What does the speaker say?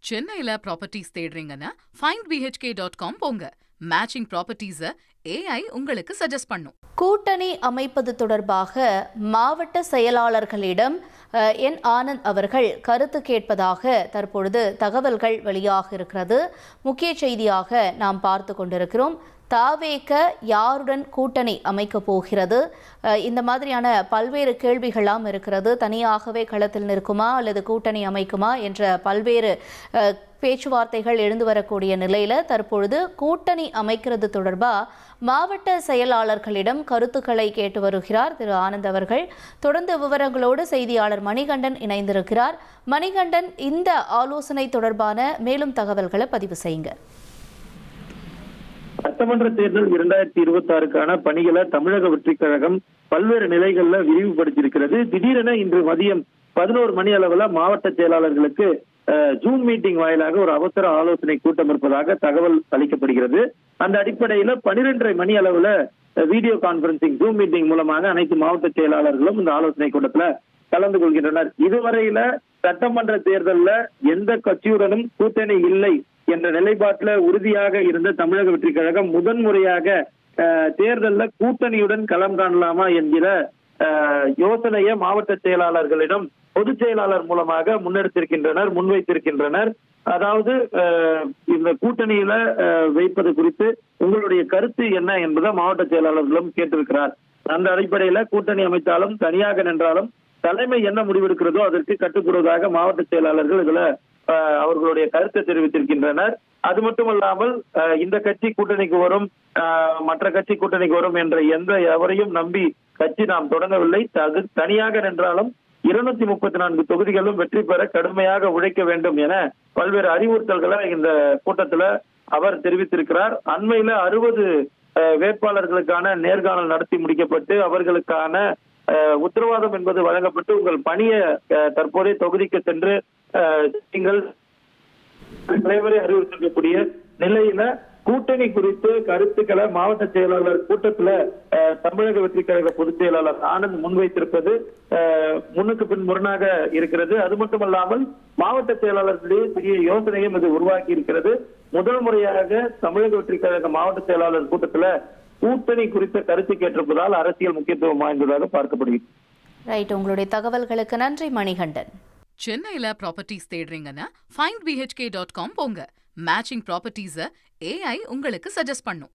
சென்னையில properties தேடுறீங்கன்னா findbhk.com போங்க. Matching ப்ராப்பர்ட்டிஸை AI உங்களுக்கு சஜஸ்ட் பண்ணும். கூட்டணி அமைப்பது தொடர்பாக மாவட்ட செயலாளர்களிடம் என் ஆனந்த் அவர்கள் கருத்து கேட்பதாக தற்பொழுது தகவல்கள் வெளியாக இருக்கிறது. முக்கிய செய்தியாக நாம் பார்த்து கொண்டிருக்கிறோம். தாவேக யாருடன் கூட்டணி அமைக்க போகிறது? இந்த மாதிரியான பல்வேறு கேள்விகளாம் இருக்கிறது. தனியாகவே களத்தில் நிற்குமா அல்லது கூட்டணி அமைக்குமா என்ற பல்வேறு பேச்சுவார்த்தைகள் எழுந்து வரக்கூடிய நிலையில் தற்பொழுது கூட்டணி அமைக்கிறது தொடர்பாக மாவட்ட செயலாளர்களிடம் கருத்துக்களை கேட்டு வருகிறார் திரு ஆனந்த் அவர்கள். தொடர்ந்து விவரங்களோடு செய்தியாளர் மணிகண்டன் இணைந்திருக்கிறார். மணிகண்டன், இந்த ஆலோசனை தொடர்பான மேலும் தகவல்களை பதிவு செய்யுங்க. சட்டமன்ற தேர்தல் 2026க்கான பணிகளை தமிழக வெற்றிக் கழகம் பல்வேறு நிலைகள்ல விரிவுபடுத்தியிருக்கிறது. திடீரென இன்று மதியம் 11 மணி அளவுல மாவட்ட செயலாளர்களுக்கு ஜூம் மீட்டிங் வாயிலாக ஒரு அவசர ஆலோசனை கூட்டம் இருப்பதாக தகவல் அளிக்கப்படுகிறது. அந்த அடிப்படையில 12:30 மணி அளவுல வீடியோ கான்பரன்சிங் ஜூம் மீட்டிங் மூலமாக அனைத்து மாவட்ட செயலாளர்களும் இந்த ஆலோசனை கூட்டத்துல கலந்து கொள்கின்றனர். இதுவரையில சட்டமன்ற தேர்தல்ல எந்த கட்சியுடனும் கூட்டணி இல்லை என்ற நிலைப்பாட்டுல உறுதியாக இருந்த தமிழக வெற்றி கழகம் முதன்முறையாக தேர்தல்ல கூட்டணியுடன் களம் காணலாமா என்கிற யோசனையை மாவட்ட செயலாளர்களிடம் பொதுச் செயலாளர் மூலமாக முன்வைத்திருக்கின்றனர். அதாவது இந்த கூட்டணியில வைப்பது குறித்து உங்களுடைய கருத்து என்ன என்பதை மாவட்ட செயலாளர்களும் கேட்டிருக்கிறார். அந்த அடிப்படையில கூட்டணி அமைத்தாலும் தனியாக நின்றாலும் தலைமை என்ன முடிவெடுக்கிறதோ அதற்கு கட்டுப்படுவதாக மாவட்ட செயலாளர்கள் இதுல அவர்களுடைய கருத்தை தெரிவித்திருக்கின்றனர். அது மட்டுமல்லாமல் இந்த கட்சி கூட்டணிக்கு வரும், மற்ற கட்சி கூட்டணிக்கு வரும் என்ற எவரையும் நம்பி கட்சி நாம் தொடங்கவில்லை. தனியாக நின்றாலும் 234 தொகுதிகளும் வெற்றி பெற கடுமையாக உழைக்க வேண்டும் என பல்வேறு அறிவுறுத்தல்களை இந்த கூட்டத்துல அவர் தெரிவித்திருக்கிறார். அண்மையில 60 வேட்பாளர்களுக்கான நேர்காணல் நடத்தி முடிக்கப்பட்டு அவர்களுக்கான உத்தரவாதம் என்பது வழங்கப்பட்டு உங்கள் பணியை தற்போதைய தொகுதிக்கு சென்று நீங்கள் தலைவரை அறிவுறுத்தக்கூடிய நிலையில கூட்டணி குறித்து கருத்துக்களை மாவட்ட செயலாளர் கூட்டத்துல தமிழக வெற்றி கழக பொதுச் செயலாளர் ஆனந்த் முன்வைத்திருப்பது முன்னுக்கு பின் முரணாக இருக்கிறது. அது மட்டுமல்லாமல் மாவட்ட செயலாளர்களுடைய பெரிய யோசனையும் இது உருவாக்கி இருக்கிறது. முதல் முறையாக தமிழக வெற்றி கழக மாவட்ட செயலாளர் கூட்டத்துல கூட்டணி குறித்த கருத்து கேட்டிருப்பதால் அரசியல் முக்கியத்துவம் வாய்ந்ததாக பார்க்கப்படுகிறது. ரைட், உங்களுடைய தகவல்களுக்கு நன்றி மணிகண்டன். சென்னையில ப்ராப்பர்ட்டிஸ் தேடுறீங்கன்னா findbhk.com போங்க. மேட்சிங் ப்ராப்பர்ட்டிஸை AI உங்களுக்கு சஜஸ்ட் பண்ணும்.